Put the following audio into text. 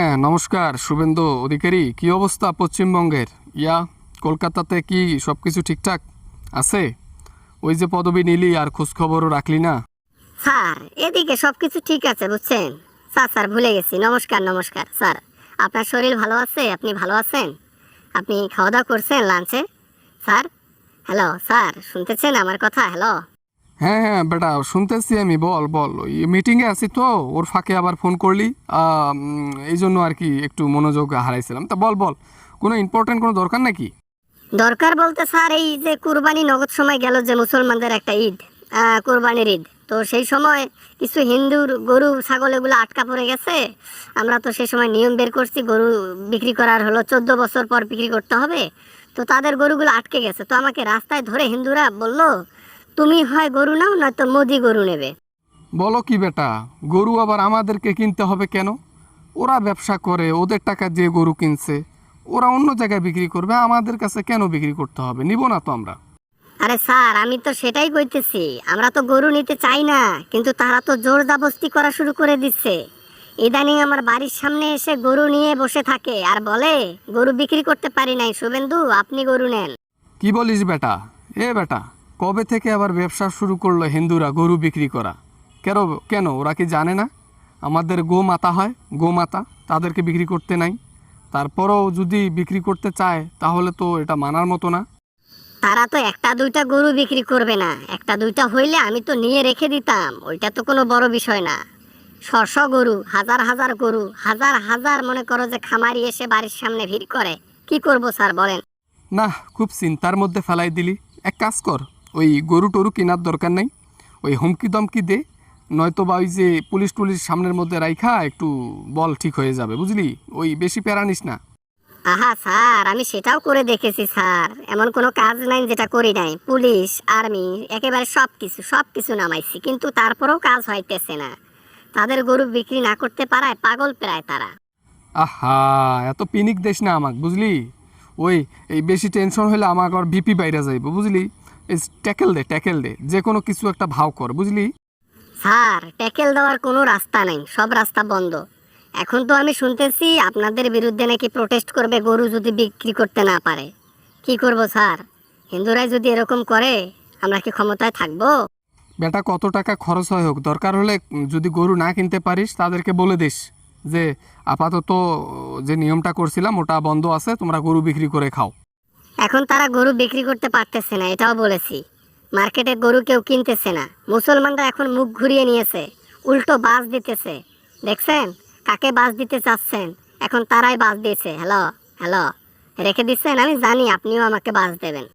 হ্যাঁ, নমস্কার শুভেন্দু অধিকারী। কি অবস্থা পশ্চিমবঙ্গের? কলকাতাতে কি সব কিছু ঠিকঠাক আছে? ওই যে পদবি নিলি আর খোঁজখবরও রাখলি না। স্যার, এদিকে সবকিছু ঠিক আছে বুঝছেন। স্যার ভুলে গেছি। নমস্কার নমস্কার স্যার। আপনার শরীর ভালো আছে? আপনি ভালো আছেন? আপনি খাওয়া দাওয়া করছেন লাঞ্চে? স্যার, হ্যালো স্যার, শুনতেছেন আমার কথা? হ্যালো। হ্যাঁ হ্যাঁ বেটা, শুনতেছি আমি। বল বল, ওই মিটিংয়ে আছি তো, ওর ফাঁকে আবার ফোন করলি। এই জন্য আর কি একটু মনোযোগ হারাইছিলাম। তা বল বল, কোনো ইম্পর্টেন্ট কোনো দরকার নাকি? দরকার বলতে স্যার, এই যে কুরবানি নগদ সময় গেল, যে মুসলমানদের একটা ঈদ, কুরবানির ঈদ, তো সেই সময় কিছু হিন্দুর গরু ছাগল এগুলো আটকা পড়ে গেছে। আমরা তো সেই সময় নিয়ম বের করছি, গরু বিক্রি করার হলো 14 বছর পর বিক্রি করতে হবে। তো তাদের গরুগুলো আটকে গেছে, তো আমাকে রাস্তায় ধরে হিন্দুরা বলল, তুমি হয় গরু নাও, নয়তো মোদি গরু নেবে। বলো কি বেটা, গরু আবার আমাদেরকে কিনতে হবে কেন? ওরা ব্যবসা করে, ওদের টাকা দিয়ে গরু কিনছে, ওরা অন্য জায়গায় বিক্রি করবে, আমাদের কাছে কেন বিক্রি করতে হবে? নিব না তো আমরা। আরে স্যার, আমি তো সেটাই কইতেছি, আমরা তো গরু নিতে চাই না, কিন্তু তারা তো জোর জবরদস্তি করা শুরু করে দিচ্ছে। ইদানিং আমার বাড়ির সামনে এসে গরু নিয়ে বসে থাকে আর বলে, গরু বিক্রি করতে পারি নাই, শুভেন্দু আপনি গরু নেন। কি বলিস বেটা? বেটা, কবে থেকে আবার ব্যবসা শুরু করলো হিন্দুরা গরু বিক্রি করা? কেন কেন, ওরা কি জানে না আমাদের গোমাতা হয়? গোমাতা, তাদেরকে বিক্রি করতে নাই? তারপরও যদি বিক্রি করতে চায় তাহলে তো এটা মানার মতো না। তারা তো একটা দুইটা গরু বিক্রি করবে না, একটা দুইটা হইলে আমি তো নিয়ে রেখে দিতাম, ওইটা তো কোনো বড় বিষয় না। শশ গরু, হাজার হাজার গরু, হাজার হাজার, মনে করো যে খামারি এসে বাড়ির সামনে ভিড় করে, কি করব স্যার বলেন? না, খুব চিন্তার মধ্যে ফেলাই দিলি। এক কাজ কর, ওই গরু টরু কেনার দরকার নেই, ওই হুমকি দমকি দে, নয়তো বা ওই যে পুলিশ টুলিশ সামনের মধ্যে রাইখা একটু বল, ঠিক হয়ে যাবে বুঝলি। ওই বেশি প্যারা নিস না। আহা স্যার, আমি সেটাও করে দেখেছি স্যার, এমন কোনো কাজ নাই যেটা করি নাই। পুলিশ, আর্মি, একেবারে সবকিছু সবকিছু নামাইছি, কিন্তু তারপরেও কাজ হইতেছে না। তাদের গরু বিক্রি না করতে পারায় পাগল প্রায় তারা। আহা, এত পিনিক দেশ না আমাক বুঝলি। ওই এই বেশি টেনশন হলে আমাকে আর বিপি বাইরে যাইব বুঝলি। এই ট্যাকেল দে, যে কোনো কিছু একটা ভাও কর বুঝলি। স্যার, ট্যাকেল দেওয়ার কোনো রাস্তা নেই, সব রাস্তা বন্ধ। এখন তো আমি শুনতেছি আপনাদের বিরুদ্ধে নাকি প্রোটেস্ট করবে গরু যদি বিক্রি করতে না পারে। কি করব স্যার? হিন্দুরাই যদি এরকম করে, আমরা কি ক্ষমতায় থাকবো? বেটা, কত টাকা খরচ হয় হোক, দরকার হলে যদি গরু না কিনতে পারিস তাদেরকে বলে দিস যে আপাতত যে নিয়মটা করছিলাম ওটা বন্ধ আছে, তোমরা গরু বিক্রি করে খাও। এখন তারা গরু বিক্রি করতে পারতেছে না, এটাও বলেছি। মার্কেটে গরু কেউ কিনতেছে না, মুসলমানরা এখন মুখ ঘুরিয়ে নিয়েছে, উল্টো বাস দিতেছে। দেখছেন কাকে বাস দিতে চাচ্ছেন? এখন তারাই বাস দিয়েছে। হ্যালো হ্যালো রেখে দিচ্ছেন, আমি জানি আপনিও আমাকে বাস দেবেন।